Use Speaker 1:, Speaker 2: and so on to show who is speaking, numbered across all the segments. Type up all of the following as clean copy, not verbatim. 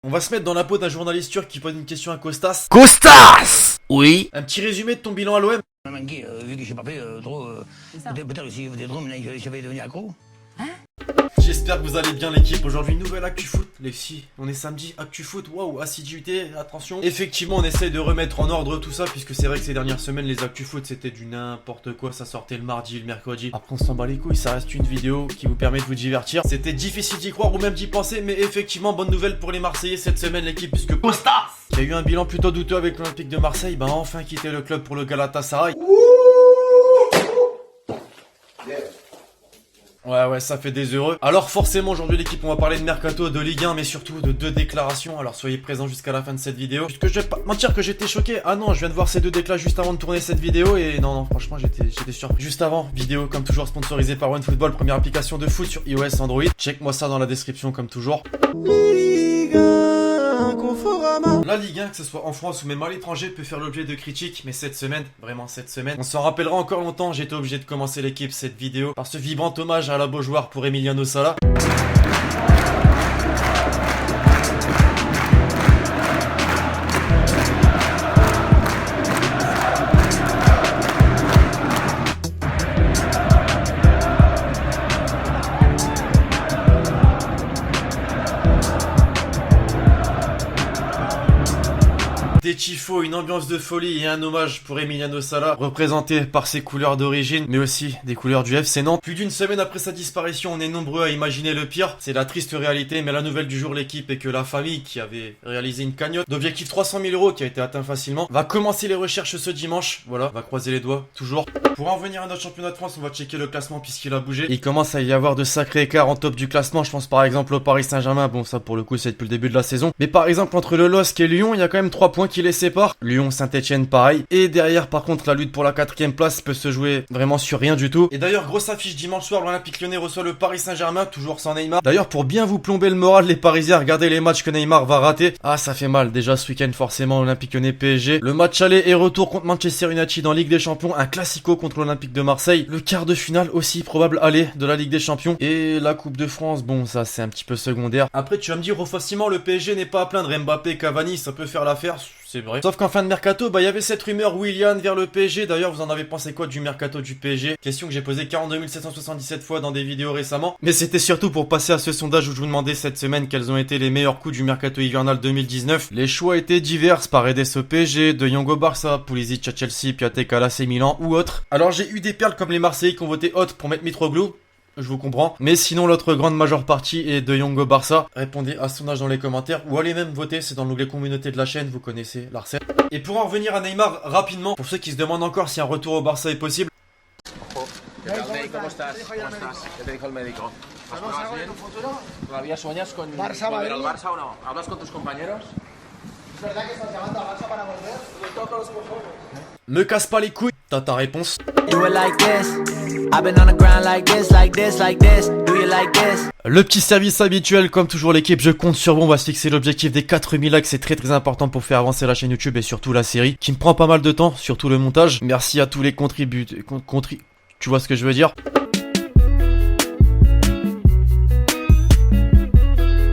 Speaker 1: On va se mettre dans la peau d'un journaliste turc qui pose une question à Kostas.
Speaker 2: Kostas! Oui.
Speaker 1: Un petit résumé de ton bilan à l'OM.
Speaker 3: Manqué, vu que j'ai pas fait trop. Peut-être que si vous trop, maintenant j'avais devenu accro.
Speaker 1: J'espère que vous allez bien l'équipe. Aujourd'hui, nouvelle Actu Foot. Les filles, on est samedi, Actu Foot, waouh, assiduité, attention. Effectivement, on essaie de remettre en ordre tout ça, puisque c'est vrai que ces dernières semaines, les Actu Foot, c'était du n'importe quoi. Ça sortait le mardi, le mercredi. Après, on s'en bat les couilles, ça reste une vidéo qui vous permet de vous divertir. C'était difficile d'y croire ou même d'y penser, mais effectivement, bonne nouvelle pour les Marseillais cette semaine, l'équipe, puisque Kostas, qui a eu un bilan plutôt douteux avec l'Olympique de Marseille, bah enfin quitté le club pour le Galatasaray. Ouais, ça fait des heureux. Alors forcément, aujourd'hui l'équipe, on va parler de Mercato, de Ligue 1, mais surtout de deux déclarations. Alors soyez présents jusqu'à la fin de cette vidéo. Puisque je vais pas mentir que j'étais choqué. Ah non, je viens de voir ces deux déclats juste avant de tourner cette vidéo. Et non, franchement, j'étais sûr. Juste avant, vidéo comme toujours sponsorisée par OneFootball, première application de foot sur iOS, Android. Check-moi ça dans la description comme toujours. La Ligue 1, que ce soit en France ou même à l'étranger, peut faire l'objet de critiques, mais cette semaine, vraiment cette semaine, on s'en rappellera encore longtemps, j'étais obligé de commencer l'équipe cette vidéo par ce vibrant hommage à la Beaujoire pour Emiliano Sala. Des tifos, une ambiance de folie et un hommage pour Emiliano Sala, représenté par ses couleurs d'origine, mais aussi des couleurs du FC Nantes. Plus d'une semaine après sa disparition, on est nombreux à imaginer le pire. C'est la triste réalité, mais la nouvelle du jour, l'équipe, est que la famille, qui avait réalisé une cagnotte d'objectif 300 000 € qui a été atteint facilement, va commencer les recherches ce dimanche. Voilà, va croiser les doigts, toujours. Pour en venir à notre championnat de France, on va checker le classement puisqu'il a bougé. Il commence à y avoir de sacrés écarts en top du classement. Je pense par exemple au Paris Saint-Germain. Bon, ça pour le coup, c'est depuis le début de la saison. Mais par exemple, entre le LOSC et Lyon, il y a quand même 3 points qui les séparent. Lyon, Saint-Etienne, pareil. Et derrière, par contre, la lutte pour la 4ème place peut se jouer vraiment sur rien du tout. Et d'ailleurs, grosse affiche dimanche soir, l'Olympique Lyonnais reçoit le Paris Saint-Germain, toujours sans Neymar. D'ailleurs, pour bien vous plomber le moral, les Parisiens, regardez les matchs que Neymar va rater. Ah, ça fait mal. Déjà, ce week-end, forcément, Olympique Lyonnais PSG. Le match aller et retour contre Manchester United en Ligue des Champions. Un classico contre l'Olympique de Marseille. Le quart de finale aussi probable aller de la Ligue des Champions. Et la Coupe de France, bon, ça c'est un petit peu secondaire. Après, tu vas me dire, facilement, le PSG n'est pas à plaindre. Mbappé, Cavani, ça peut faire l'affaire. C'est vrai. Sauf qu'en fin de mercato, il y avait cette rumeur Willian vers le PSG. D'ailleurs, vous en avez pensé quoi du mercato du PSG? Question que j'ai posée 42 777 fois dans des vidéos récemment. Mais c'était surtout pour passer à ce sondage où je vous demandais cette semaine quels ont été les meilleurs coups du mercato hivernal 2019. Les choix étaient divers, Paredes au PSG, De Jong au Barça, Pulisic à Chelsea, Piatek à l'AC Milan ou autres. Alors j'ai eu des perles comme les Marseillais qui ont voté hot pour mettre Mitroglou. Je vous comprends. Mais sinon, l'autre grande majeure partie est De Jong au Barça. Répondez à ce sondage dans les commentaires ou allez même voter, c'est dans l'onglet communauté de la chaîne, vous connaissez la recette. Et pour en revenir à Neymar rapidement, pour ceux qui se demandent encore si un retour au Barça est possible.
Speaker 4: ¿Qué tal, Ney? ¿Cómo estás? ¿Cómo estás? ¿Qué te dijo el médico? ¿Has probado bien? ¿Todavía sueñas con volver al Barça o no? ¿Hablas con tus compañeros?
Speaker 5: ¿Es verdad que estás llamando al Barça para volver? Me toca los cojones.
Speaker 1: Me casse pas les couilles, t'as ta réponse. Le petit service habituel, comme toujours l'équipe, je compte sur vous, on va se fixer l'objectif des 4000 likes, c'est très important pour faire avancer la chaîne YouTube et surtout la série, qui me prend pas mal de temps, surtout le montage. Merci à tous les tu vois ce que je veux dire.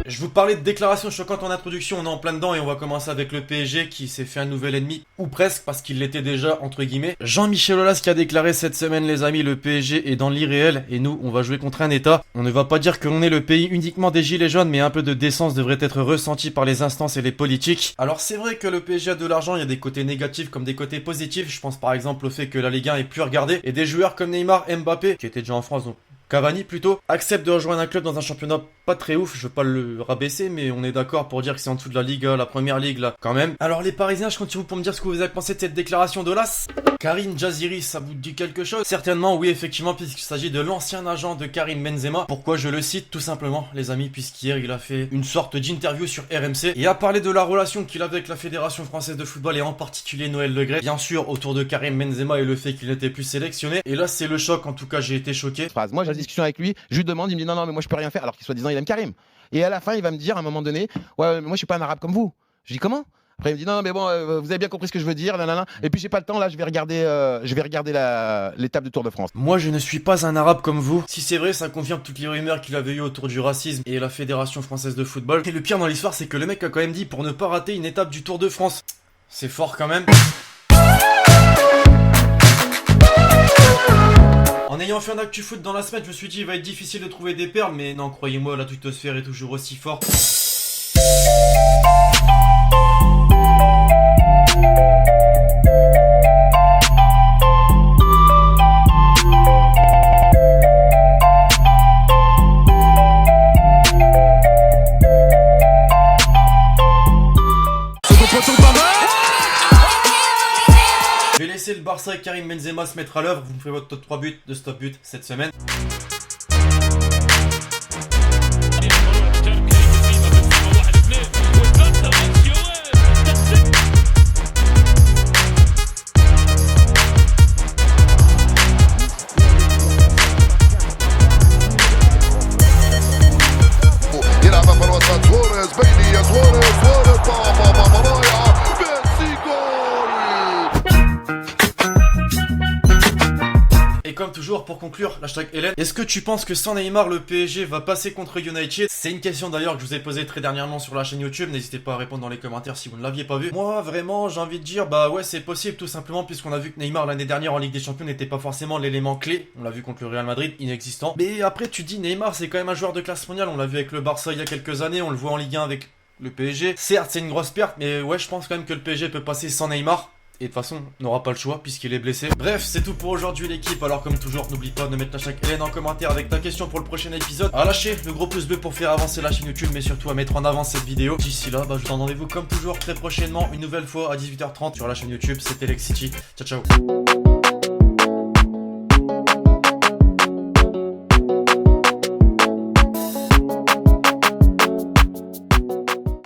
Speaker 1: Je vous parlais de déclarations choquantes en introduction, on est en plein dedans et on va commencer avec le PSG qui s'est fait un nouvel ennemi, ou presque, parce qu'il l'était déjà, entre guillemets. Jean-Michel Aulas qui a déclaré cette semaine, les amis, le PSG est dans l'irréel et nous, on va jouer contre un État. On ne va pas dire que l'on est le pays uniquement des gilets jaunes, mais un peu de décence devrait être ressenti par les instances et les politiques. Alors c'est vrai que le PSG a de l'argent, il y a des côtés négatifs comme des côtés positifs. Je pense par exemple au fait que la Ligue 1 est plus regardée et des joueurs comme Neymar, Mbappé, qui étaient déjà en France, donc Cavani plutôt, accepte de rejoindre un club dans un championnat pas très ouf, je veux pas le rabaisser, mais on est d'accord pour dire que c'est en dessous de la Liga, la première ligue là, quand même. Alors les Parisiens, je compte sur vous pour me dire ce que vous avez pensé de cette déclaration d'Aulas. Karim Jaziri, ça vous dit quelque chose? Certainement oui, effectivement, puisqu'il s'agit de l'ancien agent de Karim Benzema. Pourquoi je le cite? Tout simplement, les amis, puisqu'hier il a fait une sorte d'interview sur RMC et a parlé de la relation qu'il avait avec la Fédération Française de Football et en particulier Noël Le Graët, bien sûr autour de Karim Benzema et le fait qu'il n'était plus sélectionné. Et là c'est le choc, en tout cas j'ai été choqué.
Speaker 6: Moi j'ai la discussion avec lui, je lui demande, il me dit non mais moi je peux rien faire alors qu'il soit disant il aime Karim. Et à la fin il va me dire à un moment donné ouais mais moi je suis pas un arabe comme vous. Je dis comment? Après, il me dit non, mais bon, vous avez bien compris ce que je veux dire, nanana. Et puis, j'ai pas le temps, là, je vais regarder l'étape du Tour de France.
Speaker 1: Moi, je ne suis pas un arabe comme vous. Si c'est vrai, ça confirme toutes les rumeurs qu'il avait eues autour du racisme et la Fédération française de football. Et le pire dans l'histoire, c'est que le mec a quand même dit pour ne pas rater une étape du Tour de France. C'est fort quand même. En ayant fait un actu foot dans la semaine, je me suis dit il va être difficile de trouver des perles, mais non, croyez-moi, la twittosphère est toujours aussi forte. Je vais laisser le Barça et Karim Benzema se mettre à l'œuvre. Vous me ferez votre top 3 buts de stop but cette semaine. Et comme toujours, pour conclure, l'hashtag Hélène, est-ce que tu penses que sans Neymar, le PSG va passer contre United? C'est une question d'ailleurs que je vous ai posée très dernièrement sur la chaîne YouTube, n'hésitez pas à répondre dans les commentaires si vous ne l'aviez pas vu. Moi, vraiment, j'ai envie de dire, bah ouais, c'est possible tout simplement, puisqu'on a vu que Neymar l'année dernière en Ligue des Champions n'était pas forcément l'élément clé. On l'a vu contre le Real Madrid, inexistant. Mais après, tu dis, Neymar, c'est quand même un joueur de classe mondiale, on l'a vu avec le Barça il y a quelques années, on le voit en Ligue 1 avec le PSG. Certes, c'est une grosse perte, mais ouais, je pense quand même que le PSG peut passer sans Neymar. Et de toute façon, on n'aura pas le choix puisqu'il est blessé. Bref, c'est tout pour aujourd'hui l'équipe. Alors comme toujours, n'oublie pas de mettre l'hashtag Hélène en commentaire avec ta question pour le prochain épisode. À lâcher le gros pouce bleu pour faire avancer la chaîne YouTube, mais surtout à mettre en avant cette vidéo. D'ici là, je vous donne rendez-vous comme toujours très prochainement, une nouvelle fois à 18h30 sur la chaîne YouTube. C'était Lexity. Ciao ciao.